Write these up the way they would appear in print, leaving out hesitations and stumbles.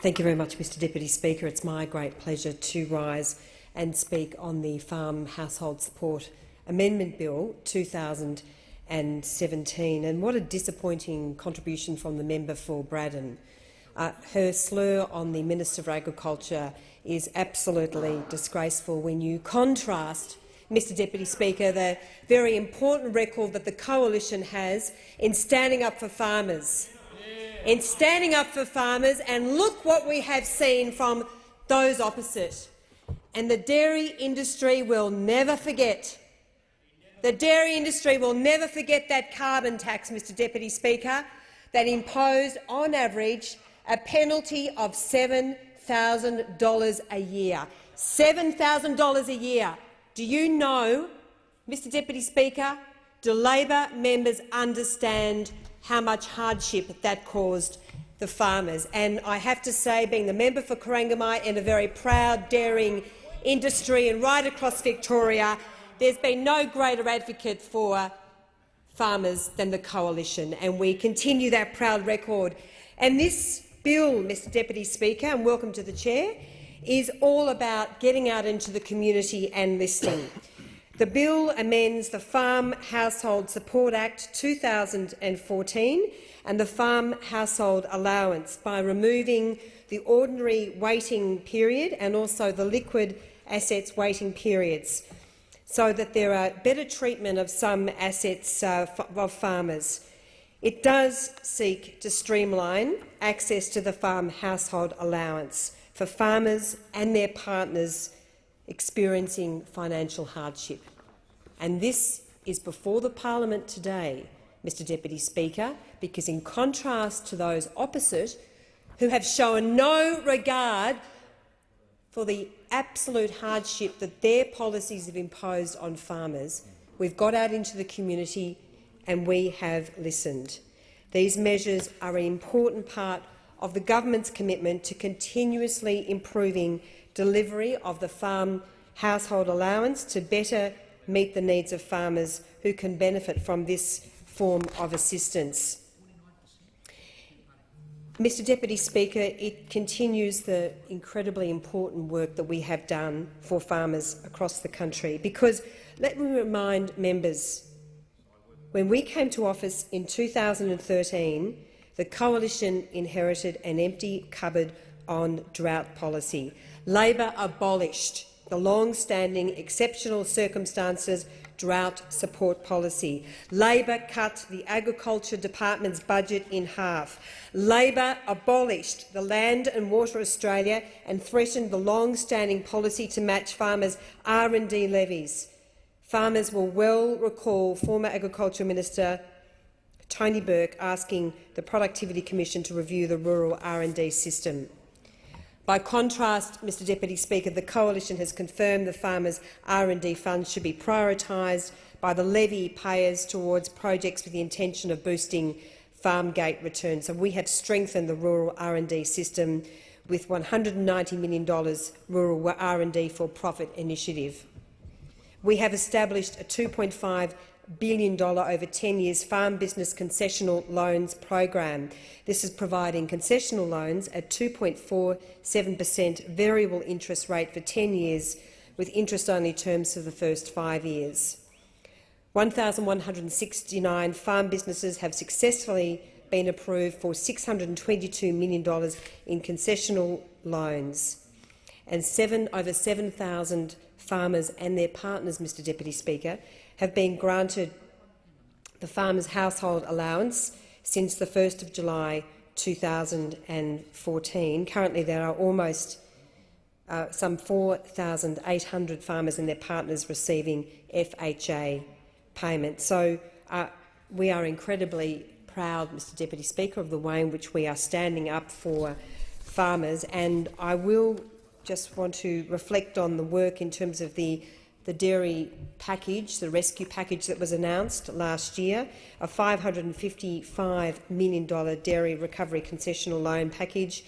Thank you very much, Mr Deputy Speaker. It's my great pleasure to rise and speak on the Farm Household Support Amendment Bill 2017. And what a disappointing contribution from the member for Braddon. Her slur on the Minister for Agriculture is absolutely disgraceful when you contrast, Mr Deputy Speaker, the very important record that the Coalition has in standing up for farmers. And look what we have seen from those opposite. And the dairy industry will never forget. The dairy industry will never forget that carbon tax, Mr Deputy Speaker, that imposed on average a penalty of $7,000 a year. $7,000 a year. Do you know, Mr Deputy Speaker, do Labor members understand how much hardship that caused the farmers? And I have to say, being the member for Corangamite and a very proud dairying industry and right across Victoria, there's been no greater advocate for farmers than the Coalition, and we continue that proud record. And this bill, Mr Deputy Speaker, and welcome to the chair, is all about getting out into the community and listening. The bill amends the Farm Household Support Act 2014 and the Farm Household Allowance by removing the ordinary waiting period and also the liquid assets waiting periods, so that there are better treatment of some assets of farmers. It does seek to streamline access to the Farm Household Allowance for farmers and their partners experiencing financial hardship. And this is before the parliament today, Mr Deputy Speaker, because in contrast to those opposite who have shown no regard for the absolute hardship that their policies have imposed on farmers, we've got out into the community and we have listened. These measures are an important part of the government's commitment to continuously improving delivery of the Farm Household Allowance to better meet the needs of farmers who can benefit from this form of assistance. Mr Deputy Speaker, it continues the incredibly important work that we have done for farmers across the country, because let me remind members, when we came to office in 2013, the Coalition inherited an empty cupboard on drought policy. Labor abolished the long-standing exceptional circumstances drought support policy. Labor cut the Agriculture Department's budget in half. Labor abolished the Land and Water Australia and threatened the long-standing policy to match farmers' R&D levies. Farmers will well recall former Agriculture Minister Tony Burke asking the Productivity Commission to review the rural R&D system. By contrast, Mr Deputy Speaker, the Coalition has confirmed the farmers' R&D funds should be prioritised by the levy payers towards projects with the intention of boosting farm gate returns. So we have strengthened the rural R&D system with $190 million rural R&D for profit initiative. We have established a $2.5 billion over 10 years farm business concessional loans program. This is providing concessional loans at 2.47% variable interest rate for 10 years with interest-only terms for the first 5 years. 1,169 farm businesses have successfully been approved for $622 million in concessional loans, and over 7,000 farmers and their partners, Mr Deputy Speaker, have been granted the Farmers' Household Allowance since the 1st of July 2014. Currently, there are almost some 4,800 farmers and their partners receiving FHA payments. So we are incredibly proud, Mr Deputy Speaker, of the way in which we are standing up for farmers, and I will just want to reflect on the work in terms of the dairy package, the rescue package that was announced last year, a $555 million dairy recovery concessional loan package.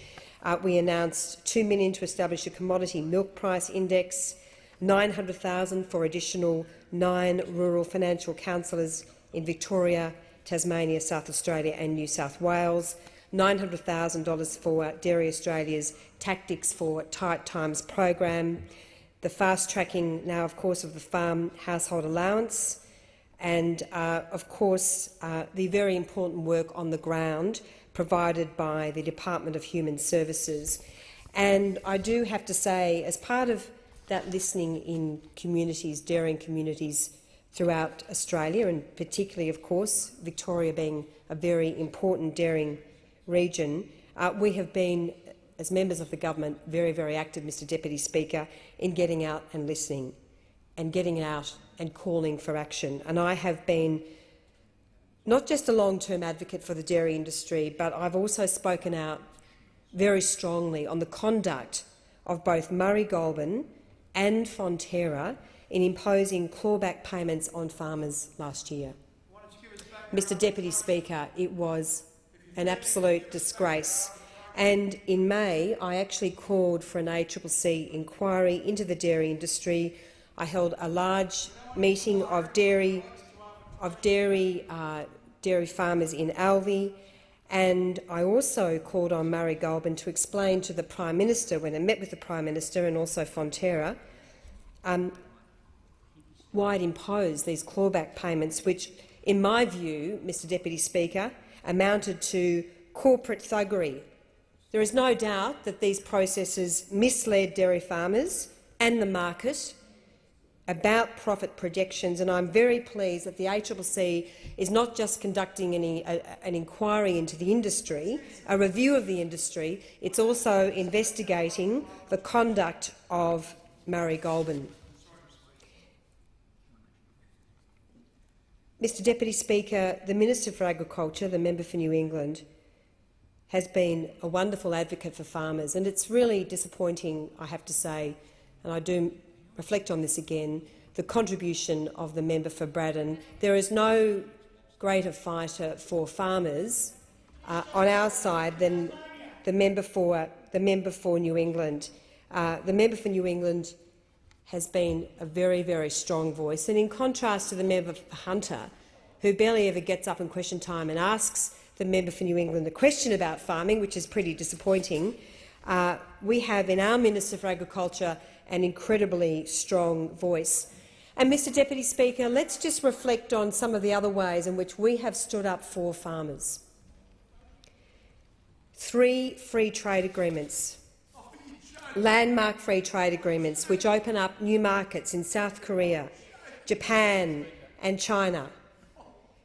We announced $2 million to establish a commodity milk price index, $900,000 for additional 9 rural financial counsellors in Victoria, Tasmania, South Australia and New South Wales, $900,000 for Dairy Australia's Tactics for Tight Times program, the fast-tracking now, of course, of the farm household allowance, and, of course, the very important work on the ground provided by the Department of Human Services. And I do have to say, as part of that listening in communities, dairying communities throughout Australia, and particularly, of course, Victoria being a very important dairying region, we have been, as members of the government, very, very active, Mr Deputy Speaker, in getting out and listening and getting out and calling for action. And I have been not just a long-term advocate for the dairy industry, but I've also spoken out very strongly on the conduct of both Murray Goulburn and Fonterra in imposing clawback payments on farmers last year. Mr Deputy Speaker, it was an absolute disgrace. And in May, I actually called for an ACCC inquiry into the dairy industry. I held a large meeting of dairy farmers in Alvey, and I also called on Murray Goulburn to explain to the Prime Minister, when I met with the Prime Minister and also Fonterra, why it imposed these clawback payments, which, in my view, Mr Deputy Speaker, amounted to corporate thuggery. There is no doubt that these processes misled dairy farmers and the market about profit projections, and I'm very pleased that the ACCC is not just conducting an inquiry into the industry, a review of the industry, it's also investigating the conduct of Murray Goulburn. Mr Deputy Speaker, the Minister for Agriculture, the member for New England, has been a wonderful advocate for farmers, and it's really disappointing, I have to say, and I do reflect on this again, the contribution of the member for Braddon. There is no greater fighter for farmers on our side than the member for New England. The member for New England has been a very, very strong voice, and in contrast to the member for Hunter, who barely ever gets up in question time and asks the member for New England a question about farming, which is pretty disappointing, we have in our Minister for Agriculture an incredibly strong voice. And, Mr Deputy Speaker, let's just reflect on some of the other ways in which we have stood up for farmers. 3 free trade agreements, landmark free trade agreements, which open up new markets in South Korea, Japan and China.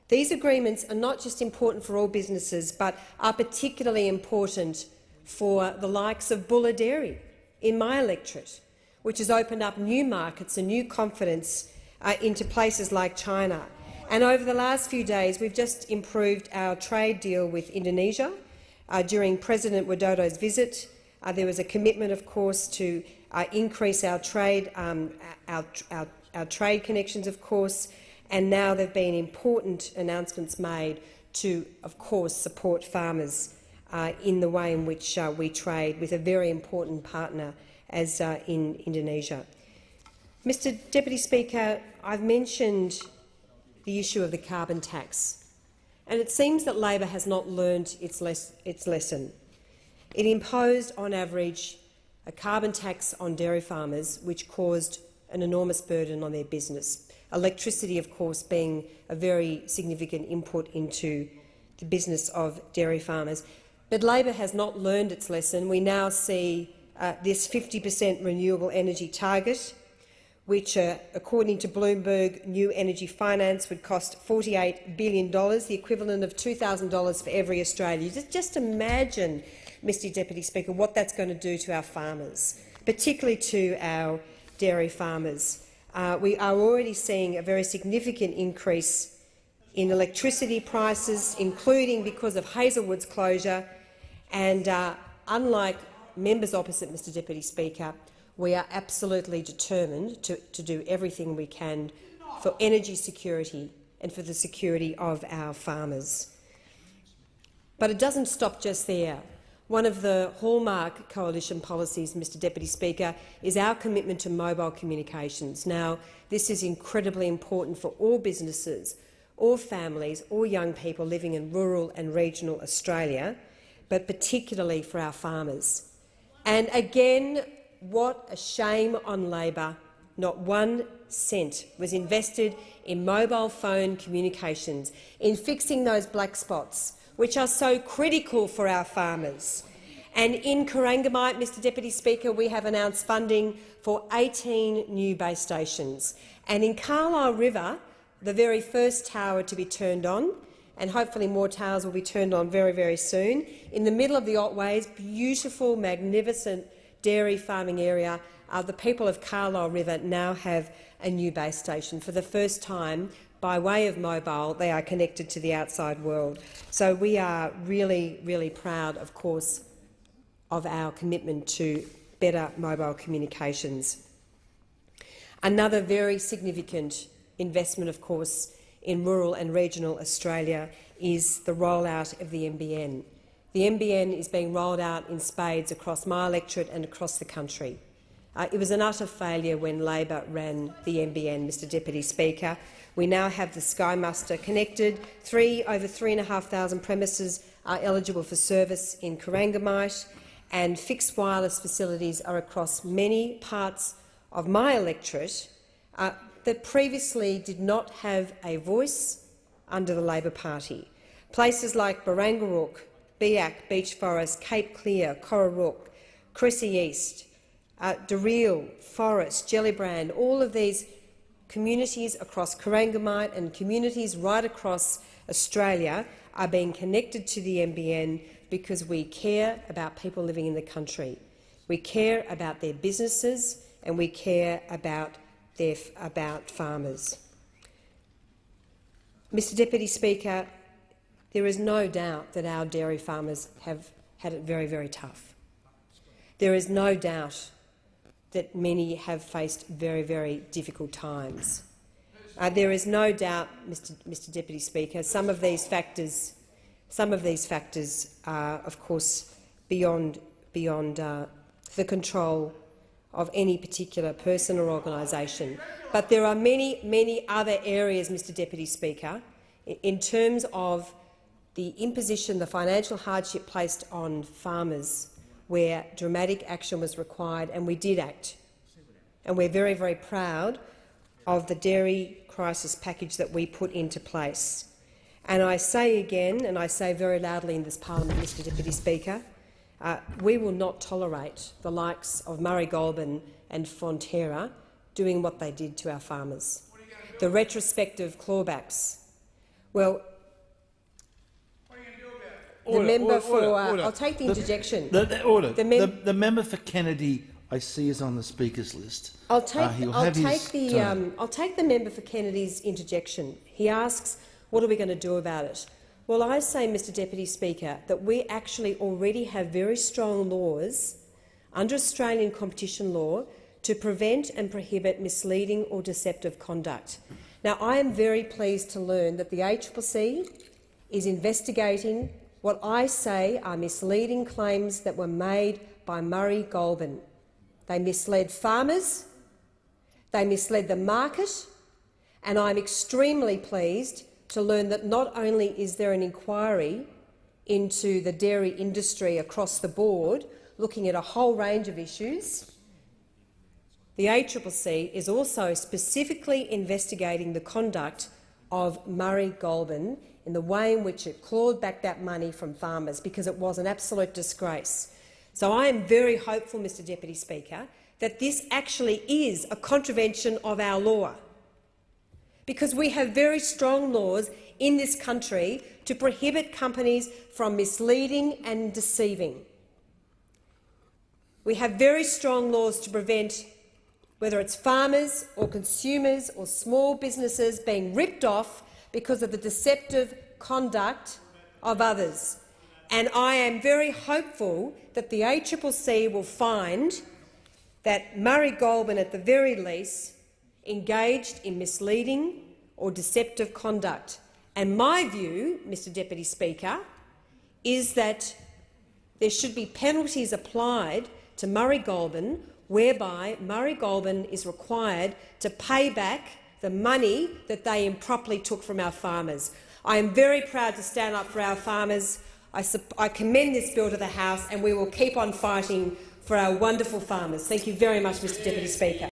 These agreements are not just important for all businesses, but are particularly important for the likes of Buller Dairy in my electorate, which has opened up new markets and new confidence into places like China. And over the last few days, we've just improved our trade deal with Indonesia. During President Widodo's visit, there was a commitment, of course, to increase our trade, our trade connections, of course, and now there have been important announcements made to, of course, support farmers in the way in which we trade with a very important partner as in Indonesia. Mr Deputy Speaker, I've mentioned the issue of the carbon tax, and it seems that Labor has not learned its lesson. It imposed, on average, a carbon tax on dairy farmers, which caused an enormous burden on their business. Electricity, of course, being a very significant input into the business of dairy farmers. But Labor has not learned its lesson. We now see this 50% renewable energy target, which, according to Bloomberg New Energy Finance, would cost $48 billion, the equivalent of $2,000 for every Australian. Just imagine, Mr Deputy Speaker, what that's going to do to our farmers, particularly to our dairy farmers. We are already seeing a very significant increase in electricity prices, including because of Hazelwood's closure. And unlike members opposite, Mr Deputy Speaker, we are absolutely determined to do everything we can for energy security and for the security of our farmers. But it doesn't stop just there. One of the hallmark coalition policies, Mr Deputy Speaker, is our commitment to mobile communications. Now, this is incredibly important for all businesses, all families, all young people living in rural and regional Australia, but particularly for our farmers. And again, what a shame on Labor. Not 1 cent was invested in mobile phone communications, in fixing those black spots, which are so critical for our farmers. And in Corangamite, Mr Deputy Speaker, we have announced funding for 18 new base stations. And in Carlisle River, the very first tower to be turned on, and hopefully more towers will be turned on very, very soon, in the middle of the Otways, beautiful, magnificent dairy farming area, the people of Carlisle River now have a new base station. For the first time, by way of mobile, they are connected to the outside world. So we are really, really proud, of course, of our commitment to better mobile communications. Another very significant investment, of course, in rural and regional Australia is the rollout of the NBN. The NBN is being rolled out in spades across my electorate and across the country. It was an utter failure when Labor ran the NBN, Mr Deputy Speaker. We now have the Sky Muster connected. Over 3,500 premises are eligible for service in Corangamite, and fixed wireless facilities are across many parts of my electorate that previously did not have a voice under the Labor Party. Places like Barangarok, Biak, Beach Forest, Cape Clear, Cororook, Cressy East, Daryl, Forest, Gellibrand, all of these communities across Corangamite and communities right across Australia are being connected to the NBN because we care about people living in the country. We care about their businesses and we care about farmers. Mr Deputy Speaker, there is no doubt that our dairy farmers have had it very, very tough. There is no doubt that many have faced very, very difficult times. There is no doubt, Mr Deputy Speaker, some of these factors are, of course, beyond the control of any particular person or organisation. But there are many, many other areas, Mr Deputy Speaker, in terms of the imposition, the financial hardship placed on farmers, where dramatic action was required, and we did act. And we're very, very proud of the dairy crisis package that we put into place. And I say again, and I say very loudly in this parliament, Mr Deputy Speaker, we will not tolerate the likes of Murray Goulburn and Fonterra doing what they did to our farmers. The retrospective clawbacks. Well, the member for I'll take the interjection. The member for Kennedy, I see, is on the speakers list. I'll take the member for Kennedy's interjection. He asks, "What are we going to do about it?" Well, I say, Mr Deputy Speaker, that we actually already have very strong laws under Australian competition law to prevent and prohibit misleading or deceptive conduct. Now, I am very pleased to learn that the ACCC is investigating what I say are misleading claims that were made by Murray Goulburn. They misled farmers, they misled the market, and I'm extremely pleased to learn that not only is there an inquiry into the dairy industry across the board, looking at a whole range of issues, the ACCC is also specifically investigating the conduct of Murray Goulburn in the way in which it clawed back that money from farmers, because it was an absolute disgrace. So I am very hopeful, Mr Deputy Speaker, that this actually is a contravention of our law, because we have very strong laws in this country to prohibit companies from misleading and deceiving. We have very strong laws to prevent whether it's farmers or consumers or small businesses being ripped off because of the deceptive conduct of others. And I am very hopeful that the ACCC will find that Murray Goulburn, at the very least, engaged in misleading or deceptive conduct. And my view, Mr Deputy Speaker, is that there should be penalties applied to Murray Goulburn, whereby Murray Goulburn is required to pay back the money that they improperly took from our farmers. I am very proud to stand up for our farmers. I commend this bill to the House, and we will keep on fighting for our wonderful farmers. Thank you very much, Mr Deputy Speaker.